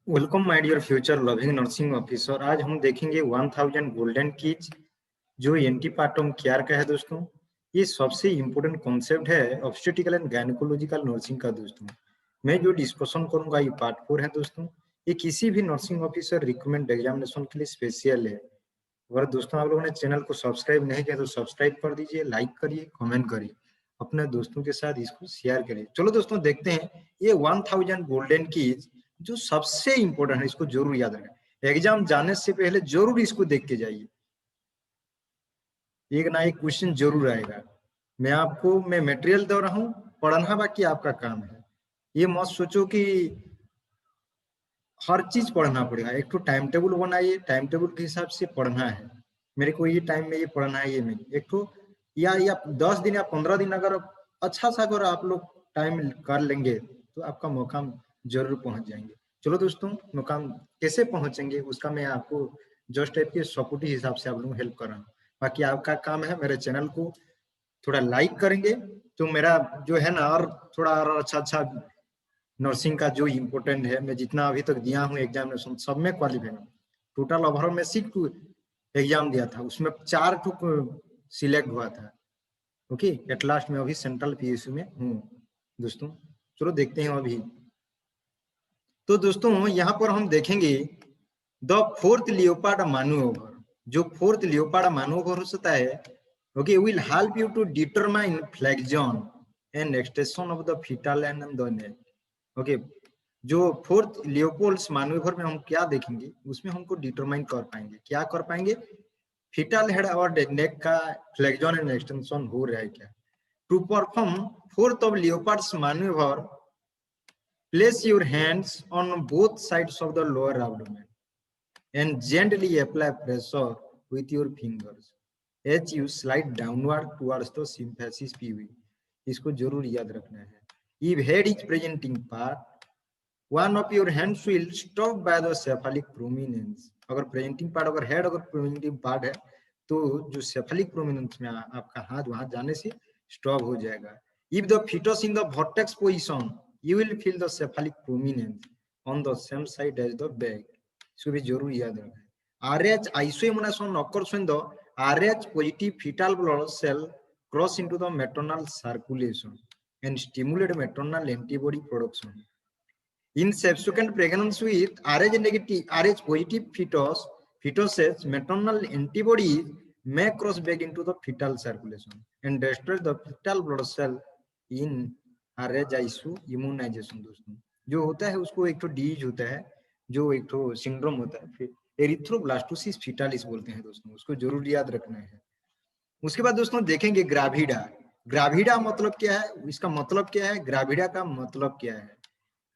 Welcome my dear future loving nursing officer. आज हम देखेंगे 1000 गोल्डन कीज जो एंटीपार्टम केयर का है दोस्तों। ये सबसे इम्पोर्टेंट कॉन्सेप्ट है ऑब्स्टेट्रिकल एंड गायनेकोलॉजिकल नर्सिंग का दोस्तों। मैं जो डिस्कशन करूंगा ये पार्ट 4 है दोस्तों। ये किसी भी नर्सिंग ऑफिसर रिक्रूटमेंट एग्जामिनेशन के लिए स्पेशल है। अगर दोस्तों आप लोगों ने चैनल को सब्सक्राइब नहीं किया तो सब्सक्राइब कर दीजिए, लाइक करिए, कमेंट करिए, अपने दोस्तों के साथ इसको शेयर करिए। चलो दोस्तों देखते हैं ये 1000 गोल्डन कीज जो सबसे इंपॉर्टेंट है, इसको जरूर याद रखें। एग्जाम जाने से पहले जरूर इसको देख के जाइए, एक ना एक क्वेश्चन जरूर आएगा। मैं मटेरियल दे रहा हूँ, पढ़ना बाकी आपका काम है। ये मत सोचो कि हर चीज पढ़ना पड़ेगा। एक तो टाइम टेबल बनाइए, टाइम टेबल के हिसाब से पढ़ना है। मेरे को ये टाइम में ये पढ़ना है, ये नहीं एक तो या 10 दिन या 15 दिन अगर अच्छा सा अगर आप लोग टाइम कर लेंगे तो आपका मुकाम जरूर पहुंच जाएंगे। चलो दोस्तों, मुकाम कैसे पहुंचेंगे उसका मैं आपको जस्ट टाइप के सपोर्टिव हिसाब से आप लोग हेल्प कर रहा हूँ। बाकी आपका काम है मेरे चैनल को थोड़ा लाइक करेंगे तो मेरा जो है ना और थोड़ा और अच्छा अच्छा नर्सिंग का जो इम्पोर्टेंट है, मैं जितना अभी तक दिया हूँ एग्जामिनेशन सब में क्वालिफाई हूँ। टोटल ओवरऑल में 6 एग्जाम दिया था, उसमें 4 सिलेक्ट हुआ था। ओके, एट लास्ट में अभी सेंट्रल पीएसयू में हूँ दोस्तों। चलो देखते हैं अभी। तो दोस्तों यहाँ पर हम देखेंगे द फोर्थ लियोपार्ड मैनूवर। जो फोर्थ लियोपार्ड मैनूवर होता है, okay, will help you to determine flexion and extension of the fetal and the neck. Okay, जो फोर्थ लियोपोल्ड्स मैनूवर में हम क्या देखेंगे उसमें हमको डिटरमाइन कर पाएंगे, क्या कर पाएंगे, फीटल हेड और नेक का फ्लेक्शन एंड एक्सटेंशन हो रहा है क्या। To perform fourth of Leopold's manoeuvre, place your hands on both sides of the lower abdomen and gently apply pressure with your fingers as you slide downward towards the symphysis PV। इसको जरूर याद रखना है। If head is presenting part, one of your hands will stop by the cephalic prominence। अगर presenting part, अगर head अगर presenting part है तो जो सेफेलिक प्रोमिनेंस में आपका हाथ वहां जाने से स्टॉप हो जाएगा। If the fetus in the vertex position, you will feel the cephalic prominence on the same side as the back। इसको भी जरूर याद रखना है। RH isoimmunization occurs when the RH positive fetal blood cell cross into the maternal circulation and stimulate maternal antibody production। In subsequent pregnancy with RH negative, RH positive fetuses, maternal antibodies may cross back into the fetal circulation and destroy the fetal blood cell in RH isoimmunization। दोस्तों जो होता है उसको एक तो disease होता है, जो एक तो सिंड्रोम होता है, फिर एरिथ्रोब्लास्टोसिस फीटालिस बोलते हैं दोस्तों, उसको जरूर याद रखना है। उसके बाद दोस्तों देखेंगे ग्राविडा। ग्राविडा मतलब क्या है, इसका मतलब क्या है, ग्राविडा का मतलब क्या है,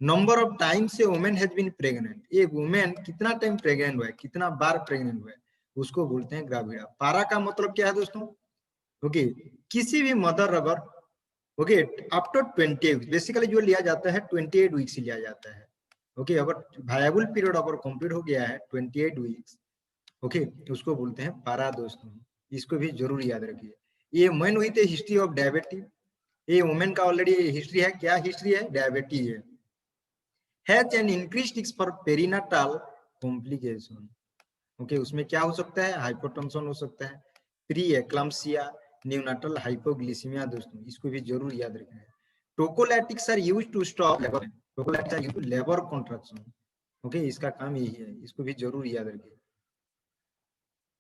नंबर ऑफ टाइम से वुमेन हैज बीन प्रेग्नेंट। एक वुमेन कितना टाइम प्रेग्नेंट हुआ है, कितना बार प्रेग्नेंट हुआ है, उसको बोलते हैं ग्राविडा। पारा का मतलब क्या है दोस्तों, ओके, किसी भी मदर अगर ओके आफ्टर 28 बेसिकली जो लिया जाता है 28 वीक्स लिया जाता है। ओके, अगर वायबल पीरियड अगर कंप्लीट हो गया है 28 वीक्स, ओके, उसको बोलते हैं पारा दोस्तों। इसको भी जरूर याद रखिए। ये मैन हुई थे हिस्ट्री ऑफ डायबिटीज, ये वुमेन का ऑलरेडी हिस्ट्री है। क्या हिस्ट्री है, डायबिटीज है। Has an increased risk for perinatal complication. Okay, उसमें क्या हो सकता है, हाइपोटेंशन हो सकता है, प्री एक्लम्सिया, न्यूनाटल हाइपोग्लिसीमिया दोस्तों, इसको भी जरूर याद रखना है। Tocolytics are used to stop labour, tocolytics are used to labour contraction. Okay, इसका काम यही है, इसको भी जरूर याद रखिए।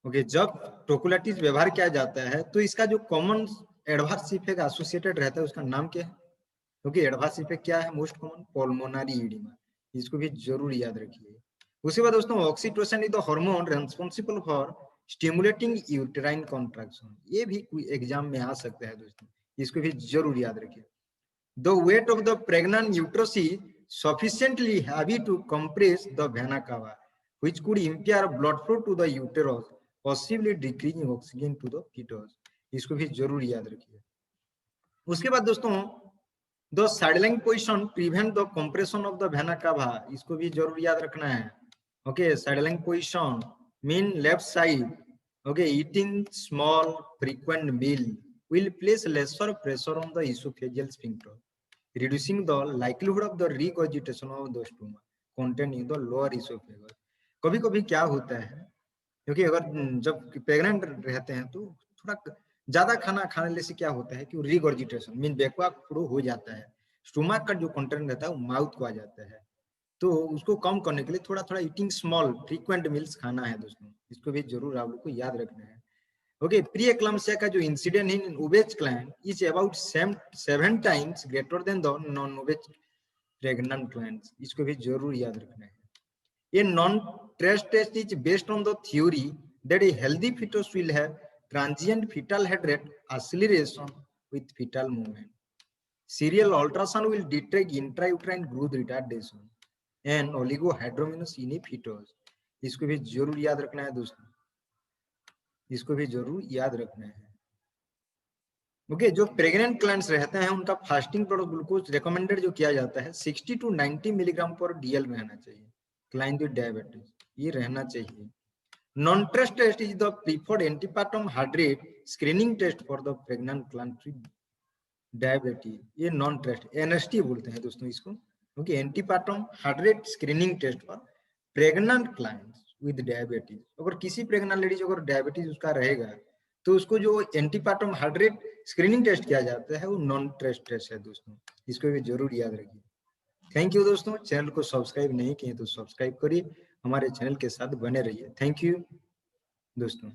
ओके, जब टोकोलैटिक्स व्यवहार किया जाता है तो इसका जो कॉमन एडवर्स इफेक्ट एसोसिएटेड रहता है उसका नाम क्या है, क्योंकि एडवर्स इफेक्ट क्या है, मोस्ट कॉमन पल्मोनरी एडिमा। इसको भी जरूर याद रखिए। उसके बाद दोस्तों oxytocin is the hormone responsible for stimulating uterine contraction. ये भी कोई एग्जाम में आ सकता है दोस्तों, इसको भी जरूर याद रखिए। The weight of the pregnant uterus is sufficiently heavy to compress the vena cava, which could impair blood flow to the uterus, possibly decreasing oxygen to the fetus। इसको भी जरूर याद रखिए। उसके बाद दोस्तों the sideline position prevent the compression of the vena cava, इसको भी जरूर याद रखना है। Okay, sideline position mean left side, okay, eating small frequent meal will place lesser pressure on the esophageal sphincter, reducing the likelihood of the regurgitation of the stomach, content in the lower oesophagus. कभी कभी क्या होता है, क्योंकि अगर जब pregnant रहते हैं तो थोड़ा ज्यादा खाना खाने से क्या होता है कि रिगर्जिटेशन मीन बैकवॉक फ्लो हो जाता है, स्टोमक का जो कंटेंट रहता है वो माउथ को आ जाता है। तो उसको कम करने के लिए थोड़ा थोड़ा ईटिंग स्मॉल फ्रीक्वेंट मील्स खाना है दोस्तों, इसको भी जरूर आप लोग को याद रखना है। ओके, प्री एक्लाम्सिया का जो incident in obeys client is about 7 times greater than the non obeys pregnant clients, इसको भी जरूर याद रखना है। A non-stress test is based on the theory that a healthy fetus will have transient fetal head rate acceleration with fetal movement. Serial ultrasound will detect intrauterine growth retardation and oligohydramnios in a fetus. इसको भी जरूर याद रखना है दोस्तों, इसको भी जरूर याद रखना है। ओके, जो प्रेग्नेंट क्लाइंट्स रहते हैं उनका फास्टिंग ब्लड ग्लूकोज रिकमेंडेड जो किया जाता है 60 to 90 मिलीग्राम पर डीएल रहना चाहिए। क्लाइंट विद डायबिटीज ये रहना चाहिए। Non-stress test is the preferred antepartum heart rate screening test for the pregnant client with diabetes. ये नॉन टेस्ट एनएसटी बोलते हैं दोस्तों इसको, क्योंकि antepartum heart rate screening test for pregnant clients with diabetes. अगर किसी प्रेग्नेंट लेडीज अगर diabetes उसका रहेगा तो उसको जो antepartum heart rate screening test किया जाता है वो नॉन टेस्ट टेस्ट है दोस्तों, इसको भी जरूर याद रखिए। थैंक यू दोस्तों, चैनल को सब्सक्राइब नहीं किए तो सब्सक्राइब करिए, हमारे चैनल के साथ बने रहिए। थैंक यू दोस्तों।